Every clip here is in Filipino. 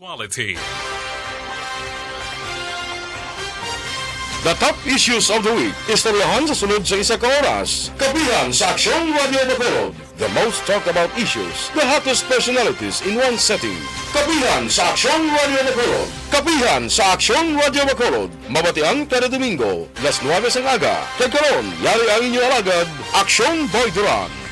Quality. The top issues of the week. Istoryahan sa sunod sa isa ka oras. Kabihan sa Aksyong Radio Bacolod. The most talked about issues. The hottest personalities in one setting. Kabihan sa Aksyong Radio Bacolod. Kabihan sa Aksyong Radio Bacolod. Mabatian kada Domingo. Las 9 sang aga. Kagkaroon, yari ang inyo alagad. Aksyong Boy Duran.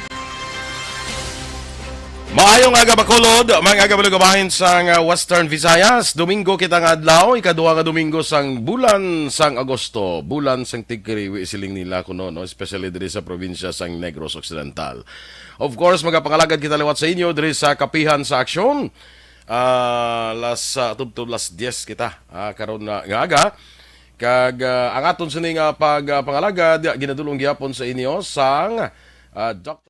Maayong aga Bacolod, mga aga balugabahin sang Western Visayas. Domingo kita nga adlaw, ikaduha nga Domingo sang bulan sang Agosto, bulan sang tigkiriwi siling nila kuno, no, especially diri sa probinsya sang Negros Occidental. Of course, magapangalagad kita liwat sa inyo diri sa Kapihan sa Aksyon. Las 10 kita karon nga aga. Kag ang aton sining pagpangalagad ginadulong gyapon sa inyo sang Dr.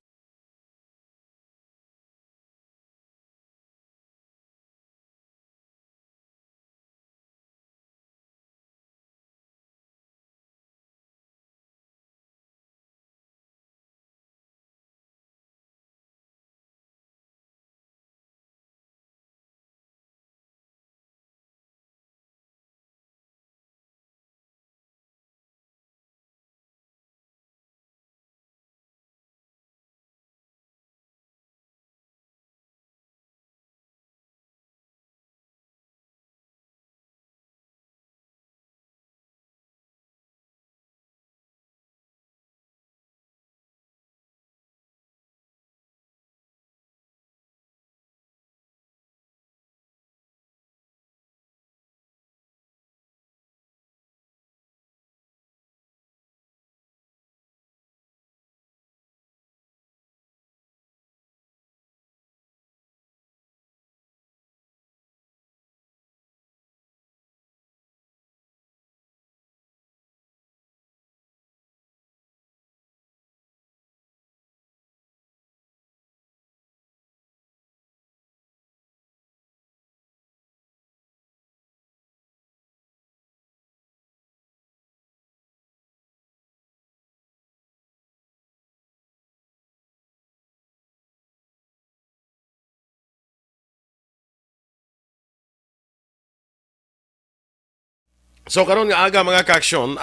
So karon nga aga mga kaaksyon,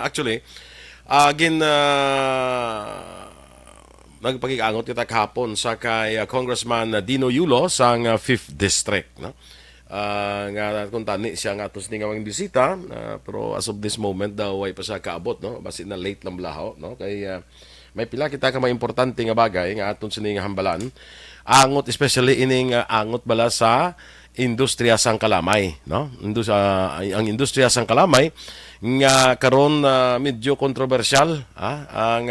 actually nagpakigangot kita kahapon sa kay Congressman Dino Yulo sang 5th District, no? Nga kung tani siya nga atos ni nga mga bisita, pero as of this moment daw ay pa siya kaabot, no? Basi na late lang laho, no? Kay may pila kita ka mga importante nga bagay nga aton sini nga hambalan. Angot especially ining angot bala sa industriya sang kalamay, no? Ang industriya sang kalamay nga karon medyo kontrobersyal ang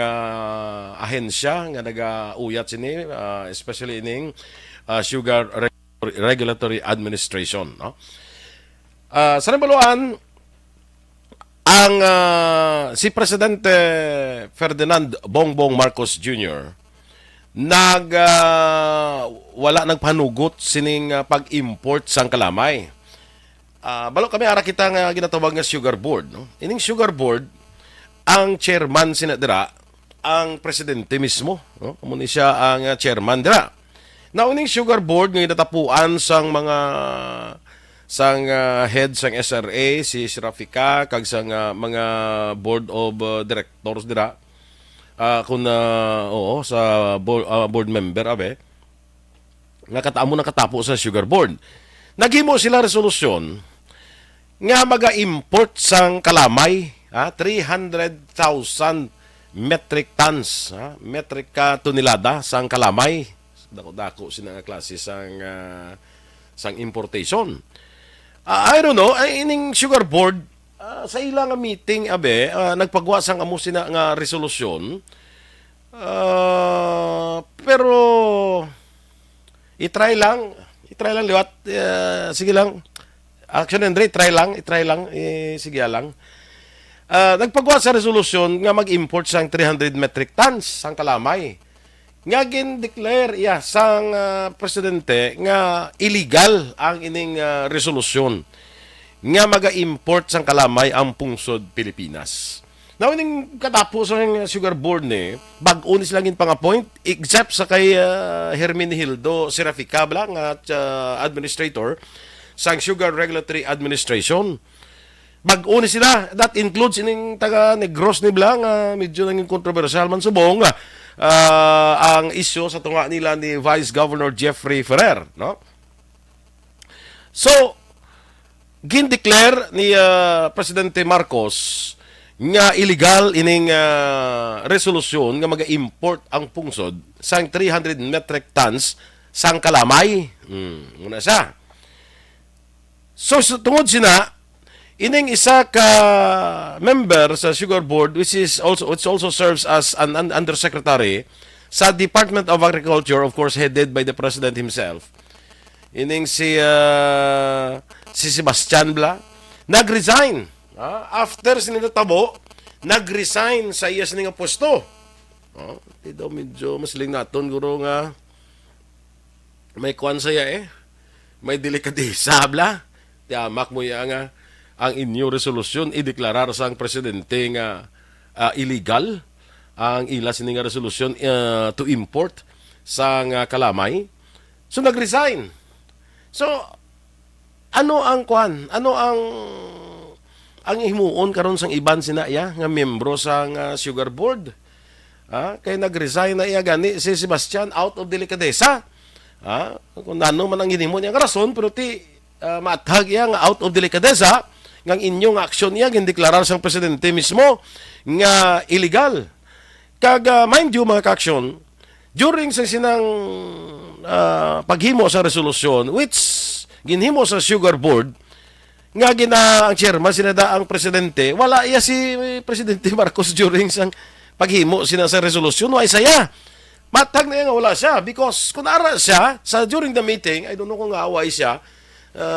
ahensya nga nagauyat sini, especially ining Sugar Regulatory Administration, no? Sa nabaluan ang si Presidente Ferdinand Bongbong Marcos Jr. Wala nagpanugot sining pag-import sang kalamay. Balo kami ara kita nga ginatawag nga Sugar Board, no? Ining Sugar Board, ang chairman sinadira ang presidente mismo, no? Kumo siya ang chairman dira. Now ining Sugar Board nga natapuan sang mga head sang SRA si Rafika kag sang mga board of directors dira. Sa board member abe nga kataamo nakatapo sa Sugar Board, naghimo sila resolusyon nga maga-import sang kalamay, 300,000 metric tons, metric tonelada sang kalamay. Dako-dako sina nga klase sang importation. I don't know, ining Sugar Board sa ilang meeting abe nagpagawa sang amo sina nga resolusyon, pero i-try lang liwat, sige lang action Andre, try lang sige lang. Nagpagawa sa resolusyon nga mag-import sang 300 metric tons sang kalamay nga gin-declare sang presidente nga illegal ang ining resolusyon nga maga-import sang kalamay ang pungsod Pilipinas. Now, ining katapos ang Sugar Board ni, bag-o ni silang pang-appoint, except sa kay Herminihildo Serafika, nga administrator, sang Sugar Regulatory Administration. Bag-o ni sila, that includes ining taga Negros ni Blang, medyo naging kontrobersyal man subong ang isyo sa tunga nila ni Vice Governor Jeffrey Ferrer, no? So, gindeclare ni Presidente Marcos nga illegal ining resolusyon nga mag-import ang pungsod sang 300 metric tons sang kalamay. Muna siya. So, tungod sina, ining isa ka member sa Sugar Board which also serves as an undersecretary sa Department of Agriculture, of course headed by the President himself. Ining si Sebastian Bla nag-resign. After sinitabo, nag-resign sa iya sining pwesto. Ito medyo masling naton guro nga may kwan saya may delikadesa bla. Tiamak mo yang ang inyo resolusyon ideklarar sang presidente nga illegal ang ila sining resolusyon to import sang kalamay. So nag-resign. So ano ang kwan? Ano ang himuon karon sang iban sinaya nga miyembro sang Sugar Board? Kay nag-resign na iya gani si Sebastian out of delikadesa. Kung ano man ang hinimo niya nga rason pero ti matag iya nga out of delikadesa ng inyong aksyon niya gindeklarar sang presidente mismo nga illegal. Kag mind you mga ka-aksyon, during sa sinang paghimo sa resolusyon which ginhimo sa Sugar Board nga ang chairman sinada ang presidente, wala iya si Presidente Marcos during sang paghimo sina sa resolusyon, wala saya. Matag na nga wala siya because kung ara siya sa during the meeting, I don't know kung away siya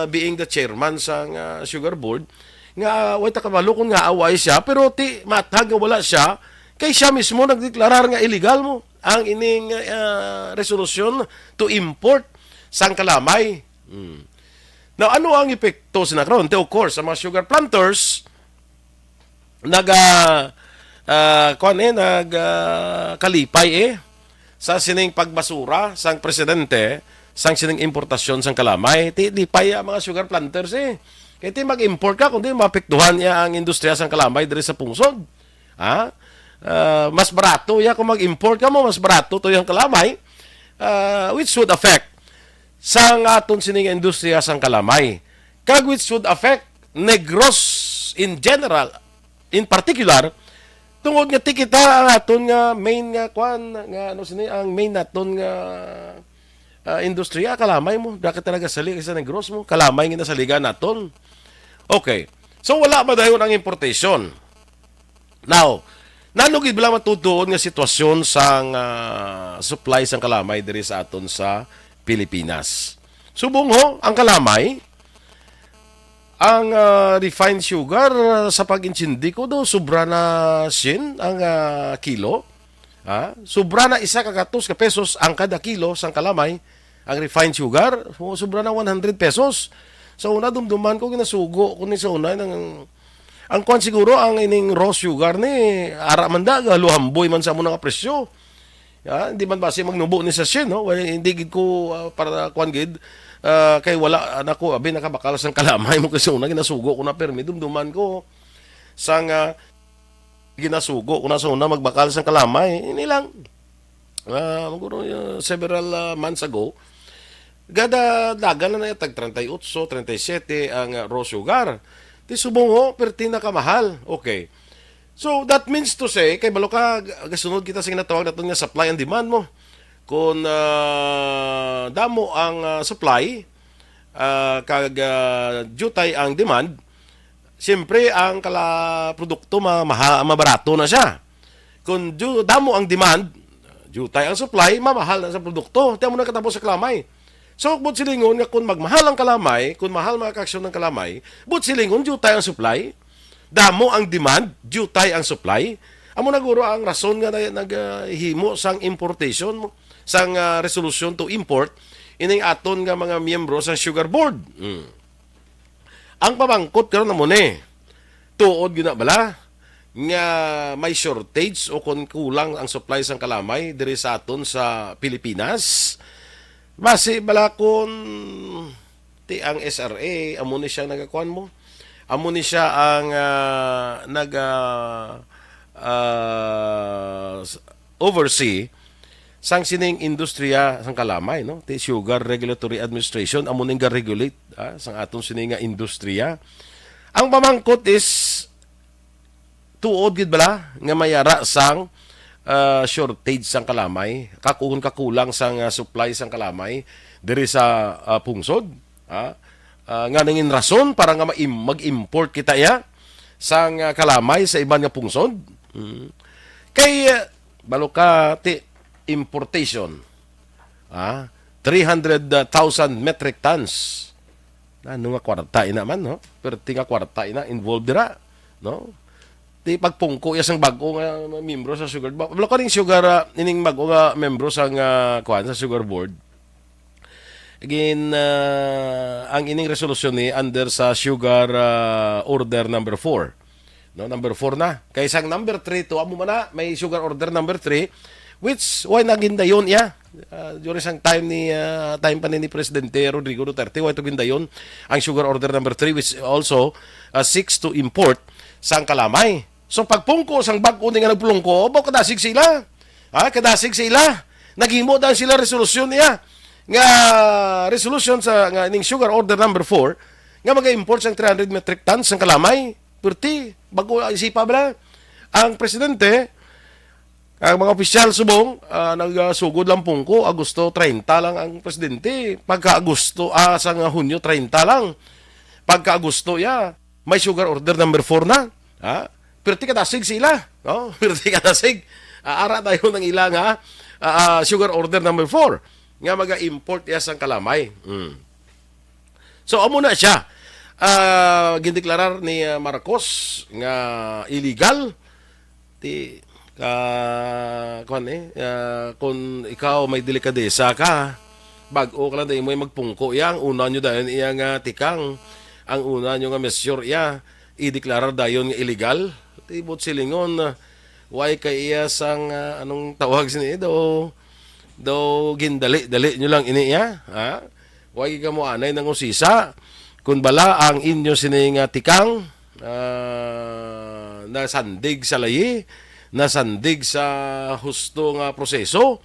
being the chairman sa Sugar Board, nga way takabalo kung nga away siya, pero ti matag nga wala siya, kay siya mismo nagdeklarar nga illegal mo ang ining resolusyon to import sang kalamay. Now, ano ang epekto sa nakron? Of course, sa mga sugar planters, kalipay sa sining pagbasura sang presidente sang sining importasyon sang kalamay, di pa mga sugar planters Kaya ti mag-import ka, kundi mapektuhan niya ang industriya sang kalamay diri sa pungsod. Mas barato ya kung mag-import ka mo, mas barato to yung kalamay, which would affect sang aton sining industriya sang kalamay. Kag which would affect Negros in general, in particular, tungod nga tikita ang aton nga main nga kwan nga ang main naton nga industriya kalamay mo, bakit talaga sali sa Negros mo, kalamay nga nasaligan naton. Okay. So wala ba dayon ang importation? Now, nanugid bala matutuon nga sitwasyon sang supply sang kalamay diri sa aton sa Pilipinas. Subong ho, ang kalamay, ang refined sugar sa pag-insindi ko do sobra na sin ang kilo. Sobra na isa kagatos ka pesos ang kada kilo sang kalamay. Ang refined sugar, sobra na 100 pesos. Sa una, dumduman ko, ginasugo ko ni sa una. Ang kwan siguro, ang ining raw sugar ni, ara man daga, luhamboy man sa muna nga presyo. Hindi man base magnubo ni sa sin, no? Hindi gid ko para kwan gid. Kay wala, nako, abi, nakabakalas ng kalamay mo kasi una, ginasugo ko na permi. Dumduman ko, sang ginasugo ko na sa una, magbakalas ng kalamay. Ini lang. Several months ago, gada dagan na tag 38, 37 ang raw sugar. Ti subong ho, perti na kamahal. Okay. So that means to say, kay balo ka gasunod kita sa ginatawag naton nga supply and demand mo. Kung damo ang supply, kag jutay ang demand, siyempre ang produkto mabarato na siya. Kung damo ang demand, jutay ang supply, mamahal na sa produkto. Tiyan mo na katapos sa kalamay. So, but silingon nga kung magmahal ang kalamay, kung mahal mga kaksyon ng kalamay, but silingon, jutay ang supply, damo ang demand, jutay ang supply. Amo naguro ang rason nga naghimo sang importation mo, sang resolution to import, ining aton nga mga miyembro sa Sugar Board. Ang pamangkot karon na mo ni, tuod gina bala, nga may shortage o kung kulang ang supply sang kalamay diri sa aton sa Pilipinas. Base bala kung Ti ang SRA amo ni siya nagakuan mo. Amo ni siya ang oversee sang sining industriya sang kalamay, no? Ti Sugar Regulatory Administration amo ning ga-regulate sang atong sining nga industriya. Ang pamangkot is tuod gid bala nga mayara sang shortage sang kalamay, kakulang sang supply sang kalamay diri sa pungsod, nga nangin rason para nga mag-import kita ya sang kalamay sa iban nga pungsod. Kay balo ka ti importation, 300,000 metric tons. Ano nga kwarta ina man, no? Pero tinga kwarta ina involved dira, no? Ti pagpungko ya sang bag-o nga membro sa sugar. Balo ka ning sugar ining bag-o nga membro sang kuan sa sugar board. Again, ang ining resolusyon ni under sa sugar order number 4. No, number 4 na. Kay sang number 3 to amo man na may sugar order number 3 which why nagindayon ya during sang time time pa ni Presidente Rodrigo Duterte why to gindayon ang sugar order number 3 which also seeks to import sang kalamay. So pagpungko sang bag-o nga nagpulungko, bo kadasig sila. Kadasig sila. Naghimo dan sila resolusyon niya. Nga resolution sa nga ning sugar order number 4 nga mag-import sang 300 metric tons sang kalamay. Perti bago isipa bala ang presidente. Ang mga opisyal subong nagsugod lang pungko Agosto 30 lang ang presidente. Pagka Agosto sang Hunyo 30 lang. Pagka Agosto may sugar order number 4 na. Perti kadasig sila, no? Perti kadasig. Ara tayo ng ilang sugar order number 4 nga maga-import sang kalamay. So amo na siya. Gindeklarar ni Marcos nga illegal ti kung ikaw may delikadesa ka, bag-o ka lang dahil mo magpungko yang una nyo dahil iyang tikang ang una nyo nga measure i-deklarar dayon nga illegal. Tibot silingon why kay iya sang anong tawag sini do gindali-dali nyo lang ini why ka mo anay ng usisa kung bala ang inyo sining tikang nasandig sa layi, nasandig sa husto nga proseso,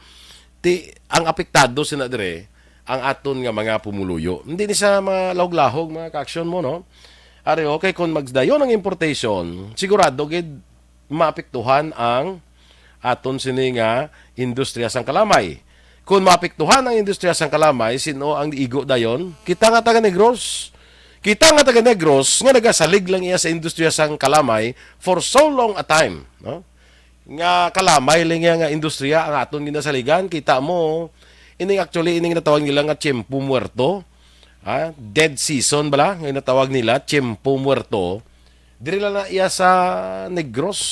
ang apektado sina dire ang aton nga mga pumuluyo. Hindi ni sa mga lahog-lahog mga ka-action mo, no? Ari okay kung magdayon ang importation, sigurado gid maapektuhan ang aton sini nga industriya sang kalamay. Kung maapektuhan ang industriya sang kalamay, sino ang igo dayon? Kita nga taga Negros. Kita nga taga Negros nga nagasalig lang iya sa industriya sang kalamay for so long a time, no? Nga kalamay lang nga industriya ang aton ginasaligan. Kita mo ining natawag nila nga tiempo muerto, dead season bala nga natawag nila tiempo muerto. Diri lang na iya sa Negros.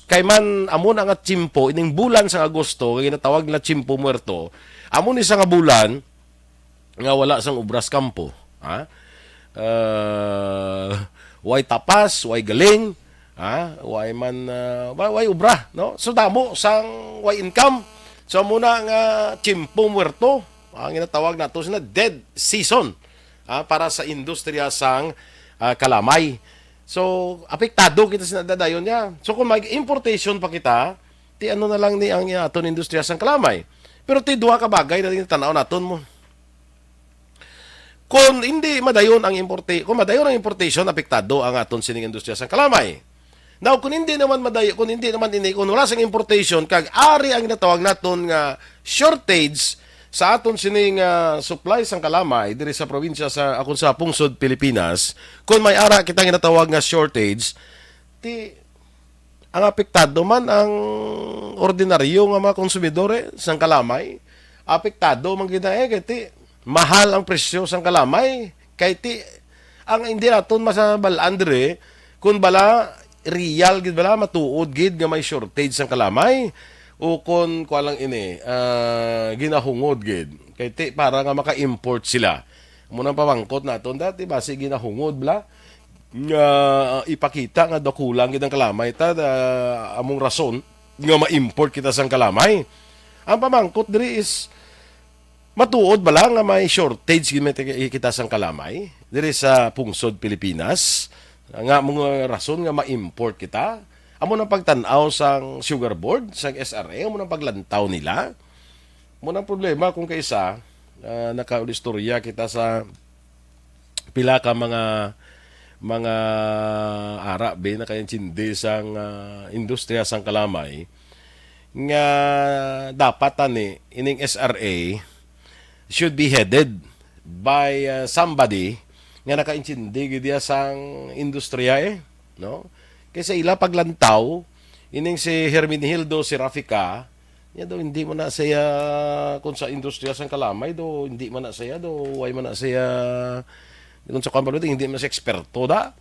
Kay man amon ang tiempo ining bulan sa Agosto nga ginatawag nila tiempo muerto. Amon ni sa nga bulan nga wala sang obras kampo, way tapas, way galing, way man way ubra, no? So damo sang way income. So muna nga tiempo muerto, ang ginatawag nato na dead season para sa industriya sang kalamay. So apektado kita sa dadayon niya. So kung mag-importation pa kita, ti ano na lang ni ang aton industriya sang kalamay. Pero ti duha ka bagay na tanaw naton mo. Kung hindi madayon ang importation, apektado ang aton sining industriya sang kalamay. Now, kung hindi naman kung wala sang importation, kag ari ang ginatawag naton nga shortage sa aton sining supply sang kalamay diri sa probinsya sa pungsod Pilipinas, kung may ara kita ginatawag nga shortage, ang apektado man ang ordinaryo nga mga konsumidore sang kalamay, apektado man kay mahal ang presyo sang kalamay kay ang hindi naton masabalaan dire kun bala real gid bala matuod gid nga may shortage sang kalamay o kun kualang ini ginahungod gid kay para nga maka-import sila. Muna pamangkot naton dati base ginahungod bala nga ipakita nga dakulang gid ang kalamay among rason nga ma-import kita sang kalamay. Ang pamangkot diri is Matuod ba lang nga may shortage kita sang kalamay diri sa pungsod Pilipinas nga mga rason nga ma-import kita. Amo nang pagtan-aw sang Sugar Board, sang SRA, amo nang paglantaw nila. Mo nang problema kung kaisa nakaulistorya kita sa pila ka mga ara be na kayang tsindi sang industriya sang kalamay nga dapat ani ining SRA should be headed by somebody nga nakaintindi gid sang industriya no? Kaysa ila paglantaw ining si Hermenegildo Serafica, ya do hindi man na siya kung sa industriya sang kalamay do hindi man na siya do way man na siya kung sa kambaluting hindi man siya eksperto da.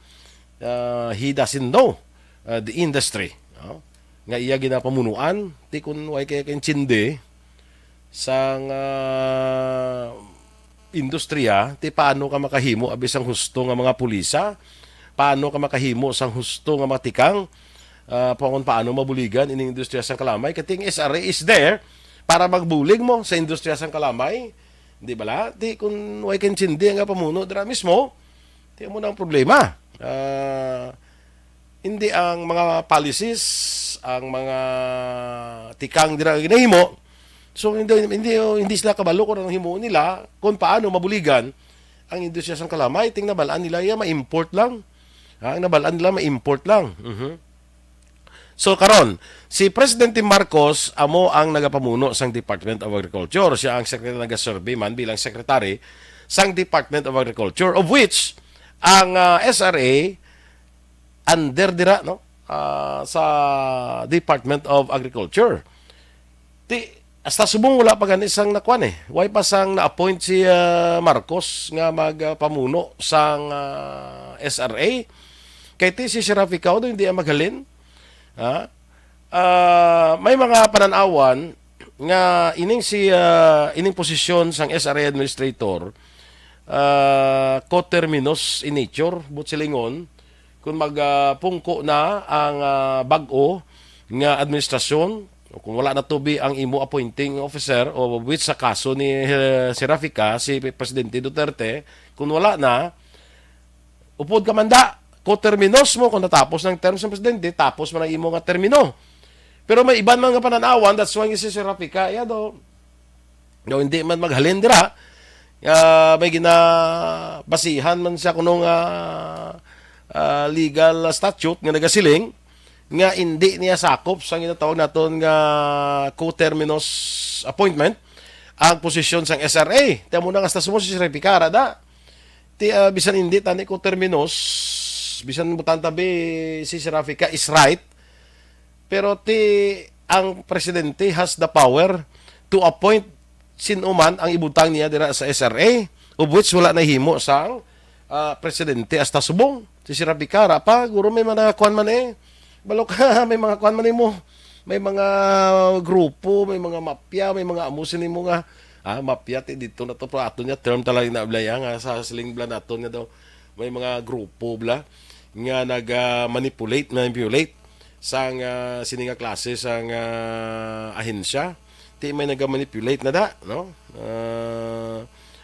He doesn't know the industry. No? Nga iya ginapamunuan ti kun way kay intindi sang industriya, ti paano ka makahimo abis ang husto nga mga pulisa, paano ka makahimo sang husto nga matikang, paano mabuligan ining industriya sang kalamay. Kating SRA is there para magbulig mo sa industriya sang kalamay. Di ba la? Ti kung way kensindi nga pamuno dira mismo, ti mo nang problema. Hindi ang mga policies, ang mga tikang dira ginahimo. So hindi sila kabalo kung ang himo nila kung paano mabuligan ang industriya sang kalamay. Ting nabalaan nila ya ma-import lang. Ang nabalaan nila ma-import lang. So karon, si Presidente Marcos amo ang nagapamuno sang Department of Agriculture. Siya ang secretary nagasurvey man bilang secretary sang Department of Agriculture, of which ang SRA under dira no sa Department of Agriculture. Hasta subong wala pa gani sang nakuan Way pa sang na-appoint si Marcos nga magpamuno sang SRA. Kay ti si Serafica do hindi maghalin. May mga pananawan nga ining posisyon sang SRA administrator coterminous in nature, but silingon kung magpungko na ang bag-o nga administrasyon. Kung wala na tubi ang imo appointing officer o which sa kaso ni Serafica, si Presidente Duterte, kung wala na, upod ka manda, coterminos mo, kung natapos ng term sa Presidente, tapos mo na imo nga termino. Pero may iban mga pananawan, that's why si Serafica, hindi man maghalin dira, may ginabasihan man siya kunong legal statute nga nagasiling, nga hindi niya sakop sa ginatawag naton nga co-terminus appointment ang posisyon sang SRA. Tiyan mo na nga mo si Serafica da. Bisan hindi tani co-terminus, bisan butan tabi si Serafica is right. Pero ang presidente has the power to appoint sinuman ang ibutang niya dira sa SRA, of which wala na himo sang presidente hasta subong. Si Serafica pa guro may mga kuan man balok may mga kuan man mo. May mga grupo, may mga mafia, may mga amusin mo nga. Mafia dito na to pro ato niya term talaga na blaya nga sa siling bla nato niya daw. May mga grupo bla nga manipulate sang sininga klase sang ahensya. Ti may naga-manipulate na da, no?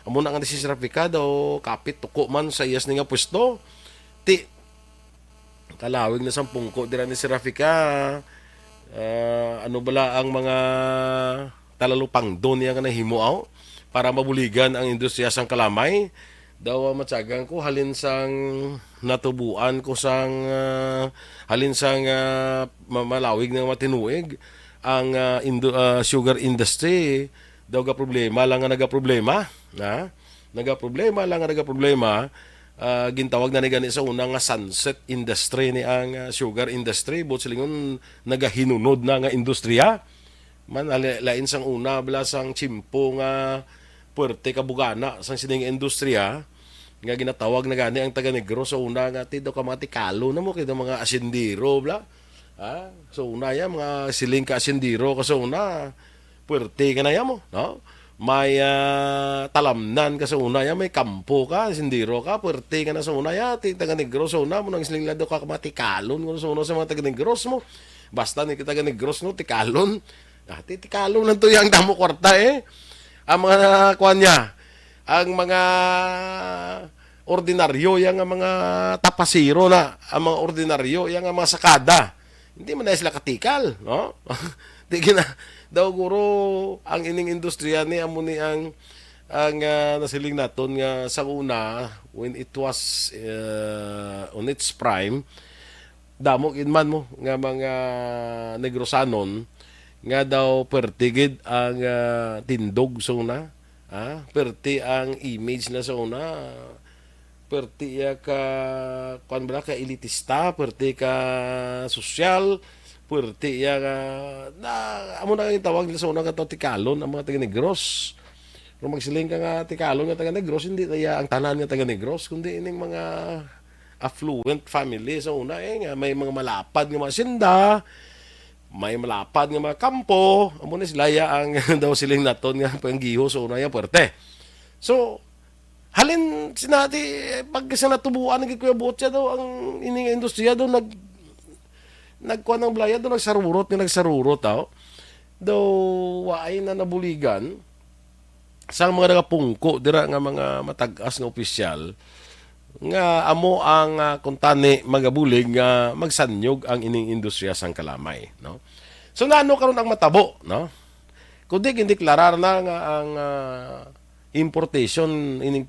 Amo na nga si Serafica daw kapit tuko man sa iyas nga pwesto. Ti kalawig na sampungko dira ni Serafica. Ano bala ang mga talalupang doon niya nga nahimuaw para mabuligan ang industriya sang kalamay. Daw matyagang ko halin sang natubuan ko sang halin sang malawig ng matinuig ang sugar industry. Daw ga problema lang nga nagaproblema. Nagaproblema lang nga nagaproblema. Gintawag na ni gani sa unang nga sunset industry ni ang sugar industry, but silingon nagahinunod na nga industriya man lain sang una bala sang chimpo nga puwerte kabugana sang sining industriya nga ginatawag na gani ang taga Negro sa una nga ti do ka mga tikalo na mo kay mga asindiro bla so una ya mga siling ka asindiro ka sa una puwerte ka na ya mo no. May talamnan ka sa una ya, may kampo ka, sindiro ka, puwerte ka na sa una ya, taga Negros sa una mo nang siling lado ka matikalon kung sa una sa mga taga Negros mo. Basta ni taga Negros no, tikalon. Tikalon lang to yung damo kwarta ang mga kuan niya, ang mga ordinaryo, yang mga tapasiro na, ang mga ordinaryo, yang mga sakada. Hindi man na sila katikal, no? Di gina daw guro ang ining industriya ni amo ni ang nasiling naton nga sa una when it was on its prime, damo man mo nga mga Negrosanon nga daw pertigid ang tindog sa una, perti ang image na sa una, perti ya ka kuan ba ka elitista, perti ka sosyal, perti ya ka na amo na yung tawag nila sa una ka tikalon ang mga taga Negros. Kung magsiling ka nga tikalon nga taga Negros, hindi kaya ang tanan nga taga Negros, kundi ining mga affluent family sa una nga may mga malapad nga mga sinda, may malapad nga mga kampo, amo na sila ya ang daw siling naton nga panggiho sa una ya puwerte. So halin sinati pag sa natubuan ng Kuya Butya daw ang ining industriya daw nagkuan ng blaya daw nagsarurot daw waay na nabuligan sa mga nagapungko dira nga mga matag-as nga opisyal nga amo ang kuntani magabulig nga magsanyog ang ining industriya sang kalamay, no? So naano karon ang matabo, no? Kundi gideklarar na nga ang importation ining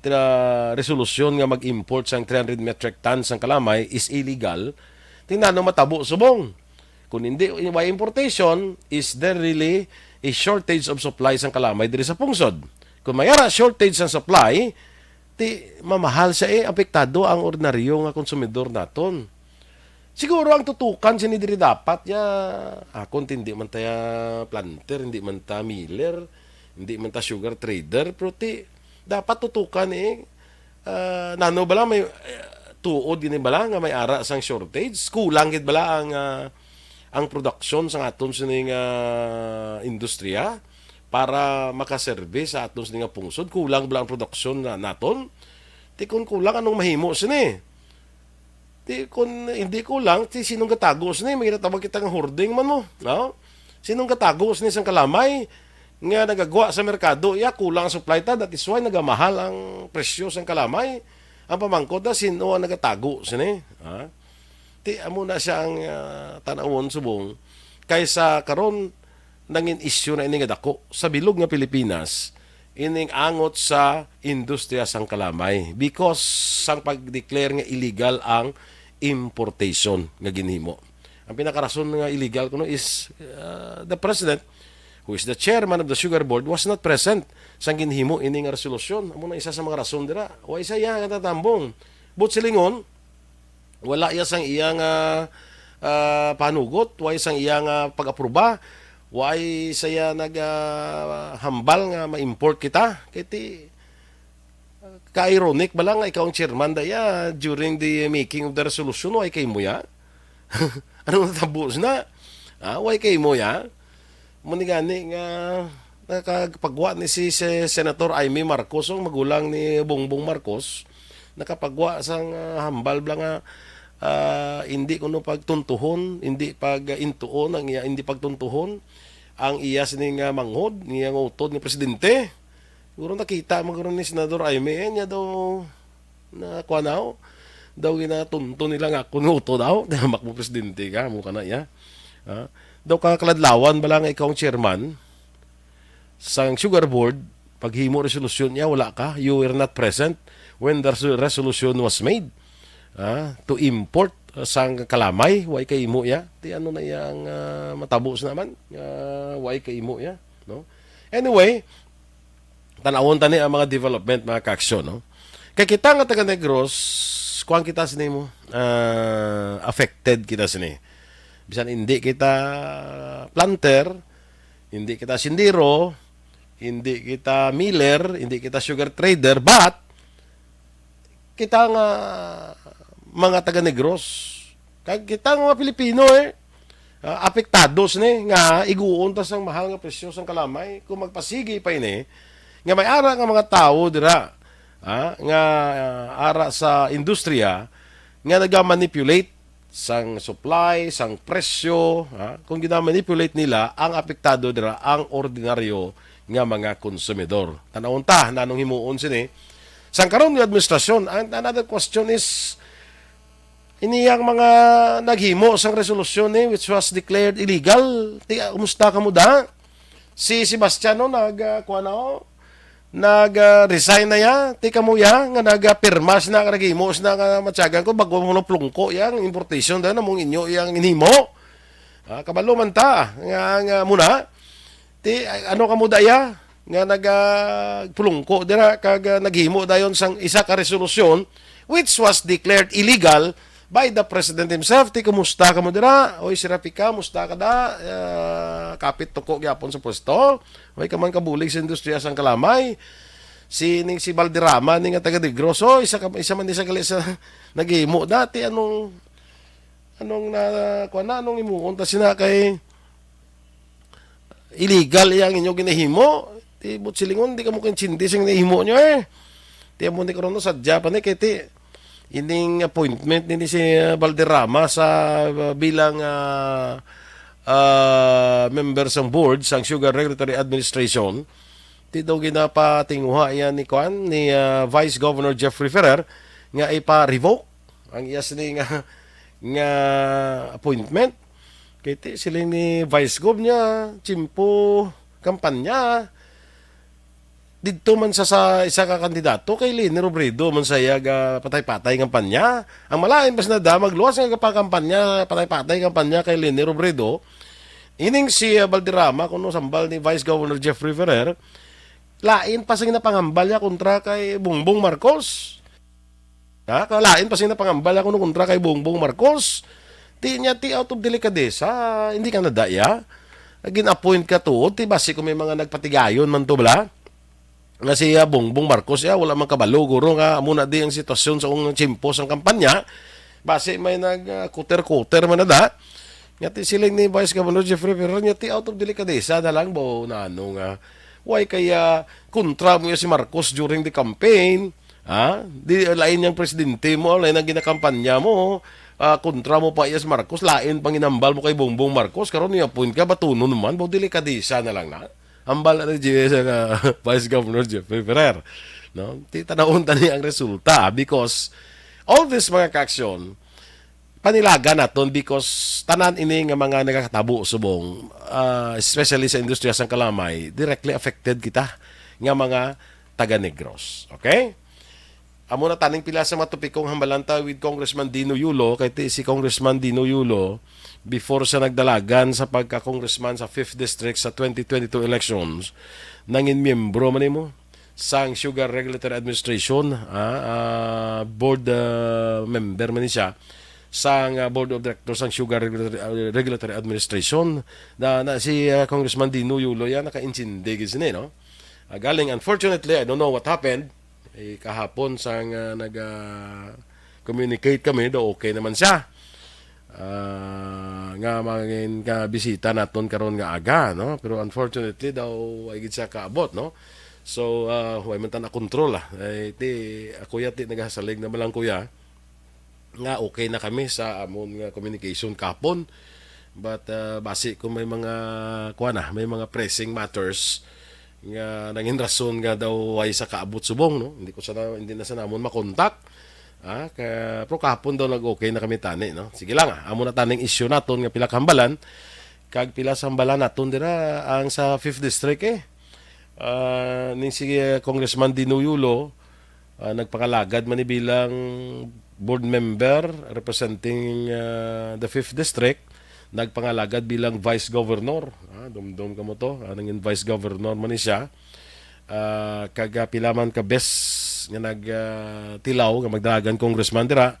resolusyon nga mag-import sang 300 metric tons sang kalamay is illegal. Tingnan matabo subong. Kung hindi may importation, is there really a shortage of supply sang kalamay diri sa pungsod? Kung mayara shortage sang supply, mamahal siya apektado ang ordinaryo nga konsumidor naton. Siguro ang tutukan sini diri dapat ya akon hindi man taya planter, hindi man ta miller, hindi man ta sugar trader, pero dapat tutukan nano bala may tuod gini bala nga may ara sang shortage, kulang gid bala ang production sa aton sining industriya para makaserbe sa aton sining pungsod, kulang bala ang production naton. Kun kulang anong mahimo sini? Kun hindi kulang, sinong katagos ni may ginatawag kita nga hoarding man mo, no? Sinong katagos ni sang kalamay nga nagagawa sa merkado, kulang ang supply ta, that is why nagamahal ang presyo sang kalamay. Ang pamangkot na sino ang nagatago sini, amo na siya ang tanawon subong kaysa karon nangin issue na ining dako sa bilog nga Pilipinas ining angot sa industriya sang kalamay because sang pag-declare nga illegal ang importation nga ginhimo. Ang pinakarason nga illegal kuno is the president who is the chairman of the sugar board was not present sang ginhimo ining resolusyon. Amo na isa sa mga rason dira. Wa isa ya katatambong. But silingon wala iya sang iyang panugot, wa isang iyang pag-aproba, wa saya hambal nga ma-import kita. Kiti ka-ironic ba lang nga ikaw ang chairman daya during the making of the resolution, wa kay mo ya? Anong natabos na? Wa kay mo ya? Muni gani nga nakapagwa ni si Senator Amy Marcos, ang magulang ni Bongbong Marcos, nakapagwa sang hambal bla nga hindi kuno pagtuntuhon, hindi pag-intuon ang iya, hindi pagtuntuhon ang iya sining manghod niya utod ni presidente. Siguro nakita magkaroon ni Senador Amy niya daw na kuanaw daw ginatunto nila nga kunuto daw makmo presidente ka mo kana ya. Daw kakaladlawan bala nga ikaw ang chairman sang sugar board, paghimo resolusyon niya wala ka, you were not present when the resolution was made to import sang kalamay, way kay imo ya. Ti ano na yang matabos naman, way kay imo ya, no? Anyway, tanawon tani ang mga development, mga kaaksyon, no? Kay kita nga taga Negros, kuan kita sini mo, affected kita sini. Bisan hindi kita planter, hindi kita sindiro, hindi kita miller, hindi kita sugar trader, but kita nga mga taga Negros, kag kita nga mga Pilipino apektados ni nga iguon ta sang mahal nga presyo sang kalamay kung magpasigi pa ini nga may ara nga mga tao dira nga ara sa industriya nga nagamanipulate sang supply, sang presyo, kung gina-manipulate nila ang apektado dira ang ordinaryo nga mga konsumidor. Tanawon ta nanong himuon sini sang karon nga administrasyon. Another question is iniyang mga naghimo sang resolusyon which was declared illegal. Umusta ka mo da? Si Sebastiano nag-resign na ya, tika mo ya, nga nag-pirmas na, naghimo na nga matyagan ko, bago mo na plungko yang importation dahil na mong inyo yang inhimo. Kabalo man ta, nga muna, ano ka mo daya, nga nag-plungko, dira, kag naghimo dayon sang isa ka resolusyon, which was declared illegal by the President himself. Kumusta ka mo dira? Oy, si Rafika, musta ka da? Kapit tuko gyapon sa pwesto. Oy, kaman kabulig sa industriya sang kalamay. Si Valderrama ning taga Negros. So, isa man di sa gali sa naghimo dati anong imuon ta sina kay illegal yang inyo ginahimo. Ti butsilingon di ka mo kinchindi sing nahimo nyo Ti mo ni karon sadya pa ni kay ti ining appointment ni si Valderrama sa bilang member sang board sang Sugar Regulatory Administration. Ti daw ginapatinguha yan ni Vice Governor Jeffrey Ferrer nga ipa-revoke ang iyas ni nga appointment. Kaya ti sila ni Vice Gov niya chimpo kampanya dito man sa isa ka kandidato kay Leni Robredo man saya patay-patay kampanya. Ang malain pas na da magluwas nga pa kampanya, patay-patay kampanya kay Leni Robredo. Ining si Valderrama kuno sambal ni Vice Governor Jeffrey Ferrer, lain pa sing napangambal niya kontra kay Bongbong Marcos. Kalain pa sing napangambal niya kuno kontra kay Bongbong Marcos. Ti out of delikadesa, hindi ka nadaya. Gin-appoint ka tuod, ti basi kung may mga nagpatigayon man to bala. Nga siya Bongbong Marcos wala man kabalo guro nga muna di ang sitwasyon sa chimpo sang kampanya base may nag-kuter-kuter man na da ngati siling ni Vice Governor Jeffrey Ferrer ngati out of delicadeza na lang bo na ano nga why kaya kontra mo si Marcos during the campaign di lain yang presidente mo lain ang ginakampanya mo kontra mo pa si Marcos lain panginambal mo kay Bongbong Marcos karon niya point ka batuno naman bo delicadeza na lang na ambal na sa Vice Governor Jeffrey Ferrer. No? Titanawon tani ang resulta because all this mga kaaksyon panilaga naton because tanan ini nga mga nagakatabo subong especially sa industriya sang kalamay directly affected kita nga mga taga Negros. Okay? Amo na taning pila sa matupikong hambalanta with Congressman Dino Yulo kay si Congressman Dino Yulo before sa nagdalagan sa pagka-congressman sa 5th District sa 2022 elections, nangin miyembro man mo sang Sugar Regulatory Administration, board member man siya sang Board of Directors sang Sugar Regulatory Administration na si Congressman Dino Yulo yan naka-insindig no? Galing, unfortunately, I don't know what happened, kahapon sang nag-communicate kami daw okay naman siya. Nga maging bisita naton karon nga aga no pero unfortunately daw ay gid siya kaabot no so huwag man ta na control ti ako yati nagasalig na malang kuya nga okay na kami sa amon nga communication kapon but base kung may mga may mga pressing matters nga nangin rason nga daw ay sa kaabot subong no hindi na sa namon makontak. Pero kahapon daw nag-okay na kami tani, no? Sige lang, amo na taning issue naton nga pila kambalan. Kag pila sambalan naton dira ang sa 5th District ning si Congressman Dino Yulo nagpakalagad man ni bilang board member representing the 5th District, nagpangalagad bilang Vice Governor. Dumdum ka mo to, nangin Vice Governor man ni siya. Kag pila man ka best nga nagtilaw nga magdagan congressman dira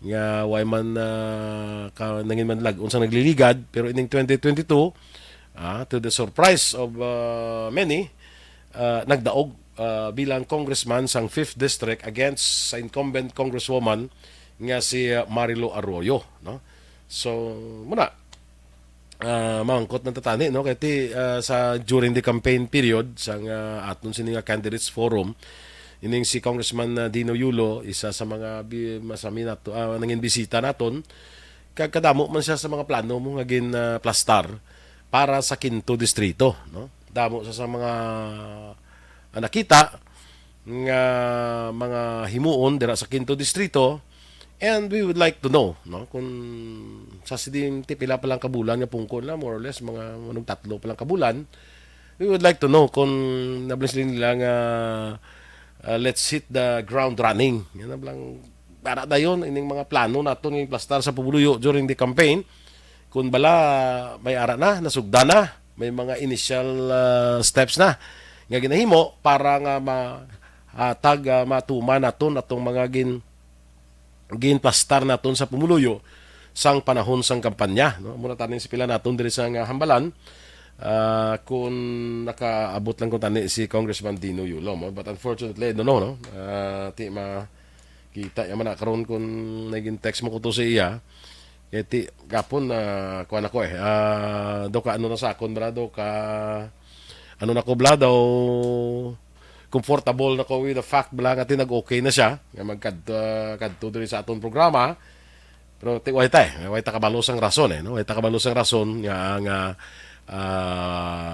nga way man nangin man lag unsang nagliligad pero ining 2022 to the surprise of many nagdaog bilang congressman sang 5th District against sa incumbent congresswoman nga si Marilo Arroyo no so muna mangkot ng tatani no kay sa during the campaign period sang aton sini nga candidates forum ining si Congressman Dino Yulo isa sa mga masami nato nangin bisita naton kagkadamo man siya sa mga plano mo nga plastar para sa 5th distrito no damo sa mga nakita nga mga himuon dira sa Quinto Distrito, and we would like to know, no, kung sa siding pila pa lang kabulan nga pungkol na, more or less mga manong 3 pa lang kabulan. We would like to know kung nablis nila nga let's hit the ground running. Yan na lang para dayon ining mga plano naton ng plastar sa pumuluyo during the campaign. Kung bala may ara na, nasugda na, may mga initial steps na nga ginahimo para nga matuma naton atong mga ginplastar naton sa pumuluyo sang panahon sang kampanya, no? Muna tanin si pila naton diri sa nga hambalan. Kung nakaabot lang kung tani si Congressman Dino Yulo, but unfortunately no, ti makita yaman na karon kung naging text mo ko to sa iya, ti gapon na kuan ako do ka ano na sa akon bra, do ka ano na ko bla daw, comfortable na ko with the fact bala nga tinag-okay na siya nga magkadto diri sa aton programa. Pero way ta kabalo sang rason no, way ta kabalo sang rason nga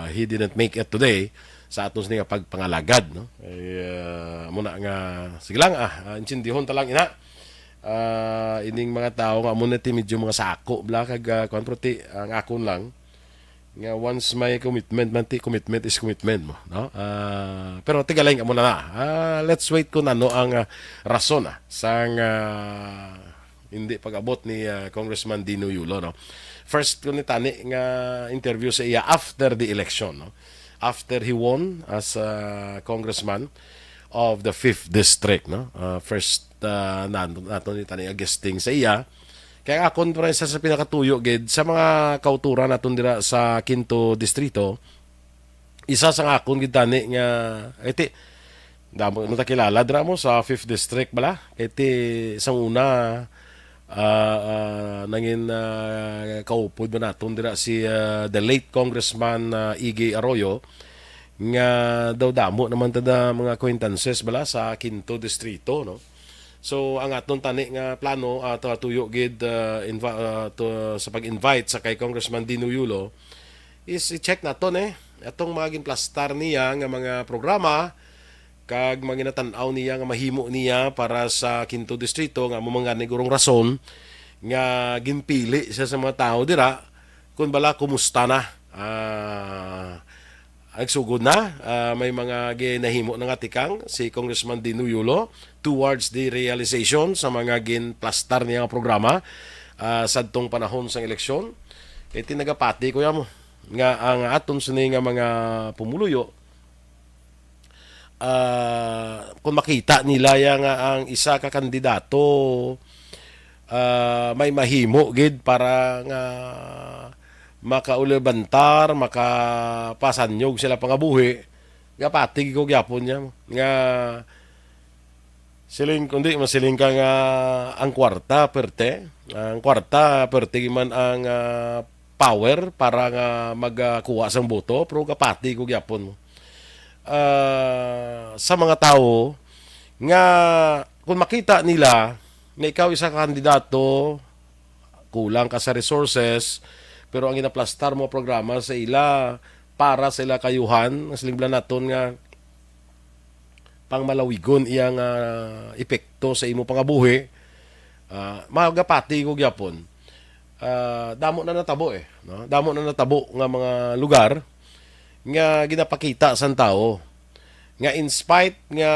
he didn't make it today sa aton nga pagpangalagad, no. Muna nga sige lang intindihon ta lang ina ining mga tao nga muna ti medyo mga sako bla kag konproti ang akon lang nga once may commitment man ti commitment is commitment mo, no. Pero tigalay nga muna na let's wait kung ano ang rason sang hindi pag-abot ni Congressman Dino Yulo, no. First ko ni tani nga interview sa iya after the election, no? After he won as congressman of the 5th district, no? First nato ni tani guesting sa iya. Kaya akon pa sa pinakatuyo gid sa mga kauturan naton dira sa Quinto Distrito. Isa sa akon gid tani nga iti damo no ta kilala dira mo sa 5th district bala. Iti isang una nangin kaupod ba naton dira si the late Congressman Iggy Arroyo nga daw damo naman tada mga acquaintances bala sa Quinto Distrito, no. So ang aton tani nga plano tuyo gid sa pag-invite sa kay Congressman Dino Yulo is i-check naton atong mga ginplastar niya nga mga programa kag manginatan-aw niya nga mahimo niya para sa Quinto Distrito nga mga nigurong rason nga ginpili siya sa mga tao dira kun bala kumusta na agsugod na may mga ginahimo na nga tikang si Congressman Dino Yulo towards the realization sa mga ginplastar niya nga programa sadtong panahon sang eleksyon. Kay tinagapati kuya mo nga ang aton sini nga mga pumuluyo kung makita nila nga ang isa ka kandidato may mahimo gid para nga makaulebantar, makapasanyog sila pangabuhi, nga patig ko gyapon niya nga siling kundi masiling ka nga ang kwarta perte man ang power para nga magkuha sang boto, pero kapati ko gyapon mo sa mga tao nga kung makita nila na ikaw isa kandidato, kulang ka sa resources, pero ang inaplastar mo programa sa ila para sa ila kayuhan, siling naton nga pangmalawigon iyang epekto sa imo pangabuhi, magapati ko gyapon. Damo na natabo no? Damo na natabo nga mga lugar nga ginapakita sang tao nga in spite nga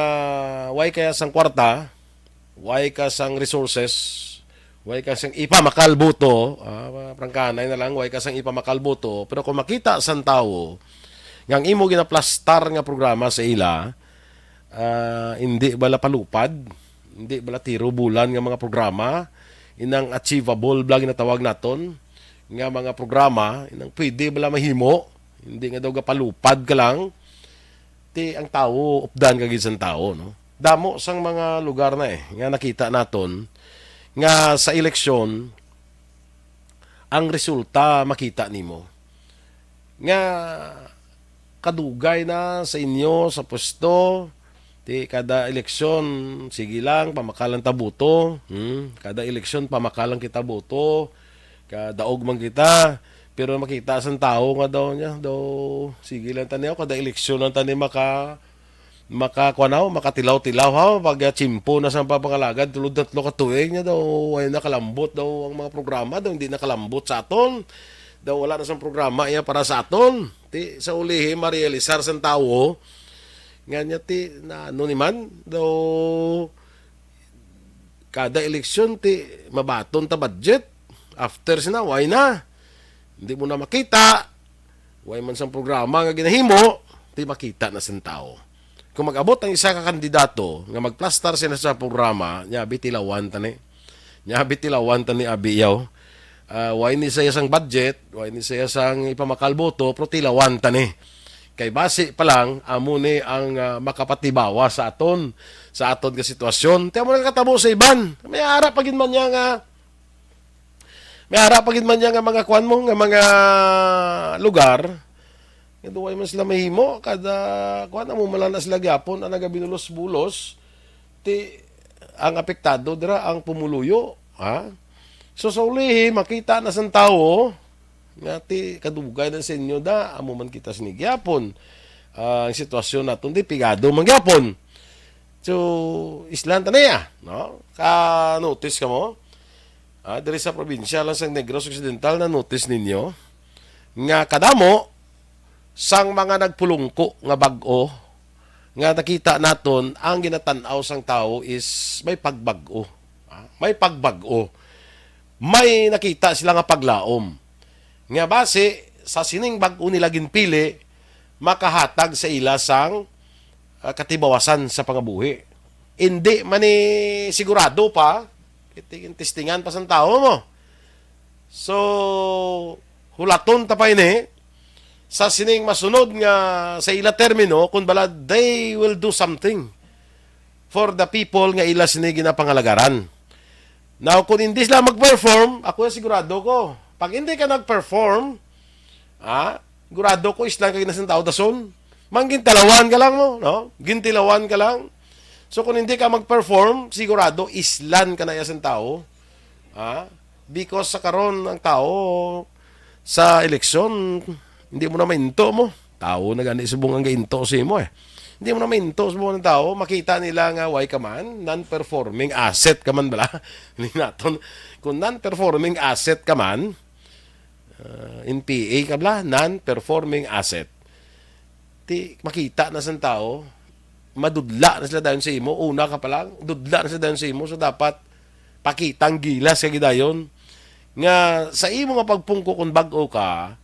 way kaya sang kwarta, way ka sang resources, way ka sang ipamakal boto, prangkanay na lang way ka sang ipamakal boto, pero kung makita sang tao nga ang imo ginaplastar nga programa sa ila hindi bala palupad, hindi bala tiro bulan nga mga programa, inang achievable blag na tawag naton nga mga programa, inang pwede bala mahimo, hindi nga daw palupad ka lang, ti ang tao updan kagid sang tao, no. Damo sang mga lugar na nga nakita naton nga sa eleksyon ang resulta makita nimo nga kadugay na sa inyo sa pwesto, ti kada eleksyon sige lang pamakalan ta boto, kada eleksyon pamakalan kita boto, kadaog man kita, Pero makita sa tao nga daw niya, daw sige lang tani ako kada eleksyon lang tani makakuanaw, makatilaw-tilaw ha pag chimpo na sa papangalagad tulod tatlo ka tuig niya daw ay nakalambot daw ang mga programa daw hindi nakalambot sa aton. Daw wala na sa programa iya para sa aton. Ti sa ulihi marealisar sa tao nga niya ti na ano ni man daw kada eleksyon ti mabaton ta budget after sina why na hindi mo na makita why man sa programa nga ginahimo ti makita na sa tao kung mag-abot ang isa ka kandidato nga magplastar sila sa programa nya bitilawan tani abiyaw why ni sa isang budget why ni sa isang ipamakkal boto pero tilawan tani kay base pa lang amo ni ang makapatibawa sa aton ka sitwasyon. Tiyan mo nakatabo sa iban. May harap pagin man niya nga mga kuan mo nga mga lugar. Nga duway man sila mahimo kada kuan amo malanas sila gyapon ang nagabinulos-bulos ti ang apektado dira ang pumuluyo, ha? So sa ulihi makita na sa tao nga ti kadugay na sa inyo da amo man kita sinigyapon ang sitwasyon naton di pigado mangyapon so islan tanaya no ka notice ka mo diri sa probinsya lang sa Negros Occidental na notice ninyo nga kadamo sang mga nagpulungko nga bag-o nga nakita naton ang ginatan-aw sang tao is may pagbag-o may nakita sila nga paglaom nga base sa sining bag-o nila ginpili makahatag sa ila sang katibawasan sa pangabuhi. Hindi man sigurado pa testingan pa sa tao mo. So hulaton ta pa ini sa sining masunod nga sa ila termino kung bala they will do something for the people nga ila sini ginapangalagaran. Now kung hindi sila mag-perform, ako sigurado ko pag hindi ka nag-perform, gurado ko islang kag nasan tao dason. Manggintalawan ka lang mo, no? Gintilawan ka lang. So kung hindi ka mag-perform, sigurado islan ka na yasan tao. Because sa karon ang tao sa eleksyon, hindi mo na mainto mo. Tao na gani subong ang gainto sa imo Hindi mo na mainto subong ng tao, makita nila nga why ka man, non-performing asset ka man bala. Hindi naton kung non-performing asset ka man, NPA ka bala, non-performing asset. Ti makita na sa tao, madudla na sila dayon sa imo, una ka pa lang, dudla na sila dayon sa imo, so dapat pakitang gilas kay dayon nga sa imo nga pagpungko kung bag-o ka,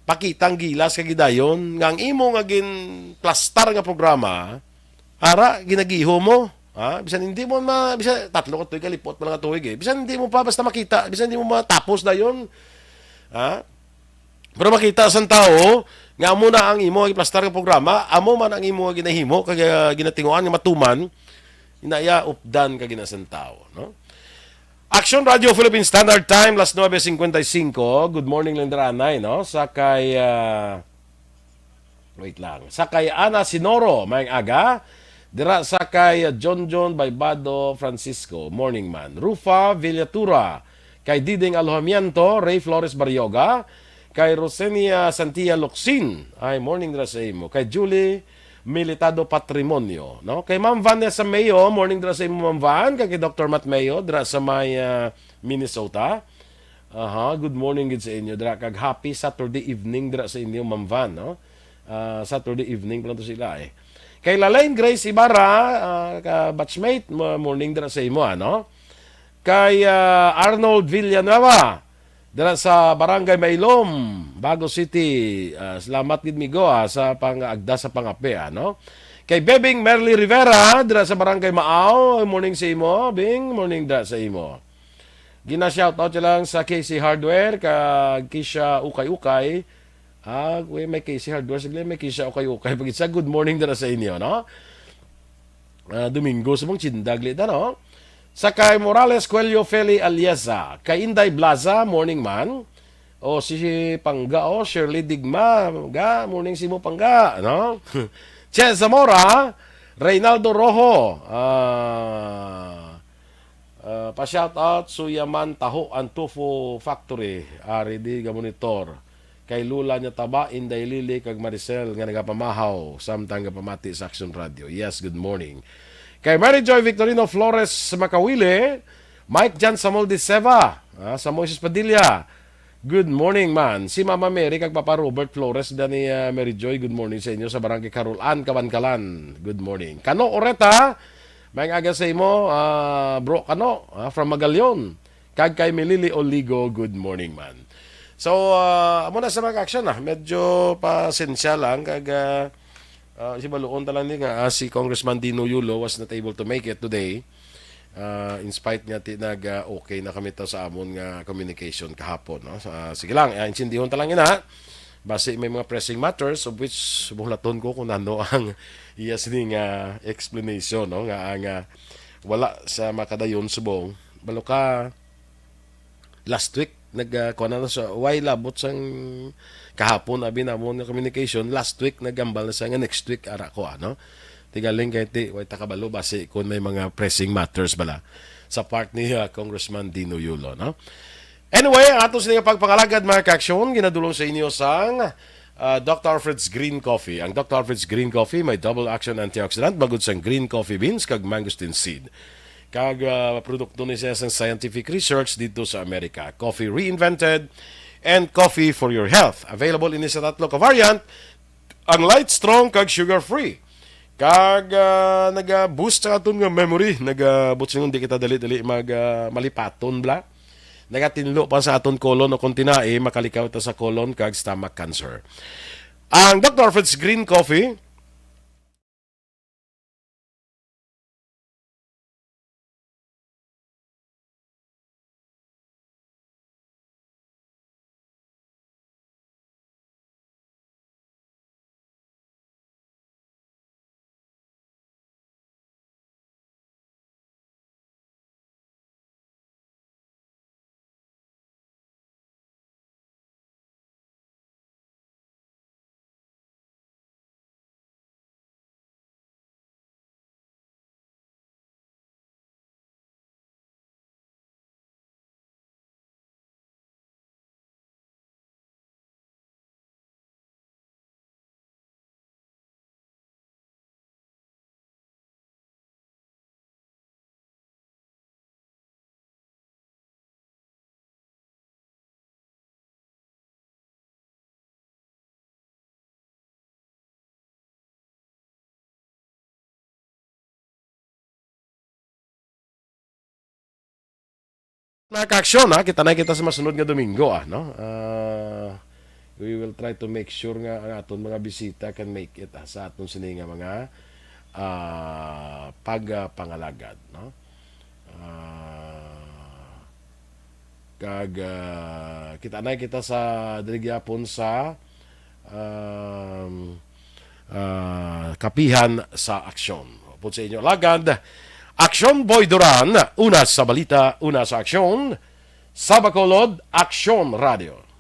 pakitang gilas kay dayon nga ang imo nga gin plastar nga programa, ara ginagiho mo. Bisan hindi mo bisan tatlo ka tuig kalipot pa lang tuig bisan hindi mo pa basta makita, bisan hindi mo matapos dayon. Pero makita sa tao nga amo na ang imo iplastar nga programa, amo man ang imo ginahimo kag ginatinguan nga matuman, inaya updan kag ginasan tao, no? Action Radio Philippine Standard Time las 9:55. Good morning Landranay, no? Sakay wait lang. Sakay Ana Sinoro, maayong aga. Dira sakay John Baybado Francisco, morning man. Rufa Villatura, kay Diding Alojamiento, Ray Flores Baryoga, kay Rosenia Santia Luxin, ay morning dira sa imo. Kay Julie Militado Patrimonio, no? Kay Ma'am Vanessa Mayo, morning dira sa imo Ma'am Van, kay Dr. Matt Mayo dira sa may Minnesota. Good morning gid sa inyo dira kag happy Saturday evening dira sa inyo Ma'am Van, no? Saturday evening pala to sila Kay Lalaine Grace Ibarra, ka batchmate, morning dira sa imo, ano? Kay Arnold Villanueva, dira sa Barangay Mailom, Bago City. Salamat gid migo sa pang-agda sa pangapi, ano? Kay Bebing Merly Rivera, dira sa Barangay Maaw, morning sa imo, Bing, morning dira sa imo. Gina-shoutout lang sa KC Hardware, kag Kisha Ukay-Ukay. May KC Hardware, sigla may Kisha Ukay-Ukay. Pag isa, good morning dira sa inyo, no? Domingo, sumong chindag lita, no? Sa kay Morales Cuello Feli Aliesa, kay Inday Blaza, morning man. O si Pangga, Shirley Digma, morning si mo Pangga, no? Che Zamora, Reynaldo Rojo, Pa-shout out Suyaman Taho ang Tofu Factory. Ari di ga monitor. Kay Lula niya taba, Inday Lili, kag Maricel, nga nagapamahaw, samtang gapamati sa Action Radio. Yes, good morning. Kay Mary Joy Victorino Flores Makawili, Mike Jan Samuel de Seva, sa Moises Padilla. Good morning, man. Si Mama Mary, kag Papa Robert Flores, dani Mary Joy, good morning sa inyo sa Barangay Carolan, Kabankalan. Good morning. Kano Oreta, may aga sa imo, bro Kano, from Magalyon. Kag kay Melili Oligo, good morning, man. So, muna sa mga action medyo pasensya lang kag si Baluon talang ni nga si Congressman Dino Yulo was not able to make it today. In spite nga tinag okay na kami ta sa amon nga communication kahapon, no. Sige lang, insindihon talang ina. Base may mga pressing matters of which buhlaton ko kung ano ang iyas ning explanation, no, nga ang wala sa makadayon subong baloka last week nagkuha na sa why labot sang kahapon abi na mo na communication last week nagambal na sa nga next week ara ko ano tigaling kay ti way takabalo base kung may mga pressing matters bala sa part ni Congressman Dino Yulo, no. Anyway, ato sa pagpangalagad mga kaaksyon ginadulong sa inyo sang Dr. Alfred's Green Coffee. Ang Dr. Alfred's Green Coffee may double action antioxidant bagod sang green coffee beans kag mangosteen seed. Kag produkto ni siya sa scientific research dito sa Amerika. Coffee reinvented and coffee for your health. Available ini sa tatlo ka variant. Ang light, strong, kag sugar-free. Kag nag-boost sa aton nga memory. Nag-boost di kita dali-dali malipaton bla. Nagatinlo pa sa aton colon o kung tinae, makalikaw ta sa colon kag stomach cancer. Ang Dr. Alfred's Green Coffee, nakaaksyon kita na kita sa masunod nga Domingo no. We will try to make sure nga ang aton mga bisita can make it sa aton sini nga mga pagpangalagad, no. Kag kita na kita sa diligyapon sa kapihan sa aksyon. Pud sa inyo lagad Aksyon Boy Duran, una sa balita, una sa aksyon, sa Bacolod, Aksyon Radio.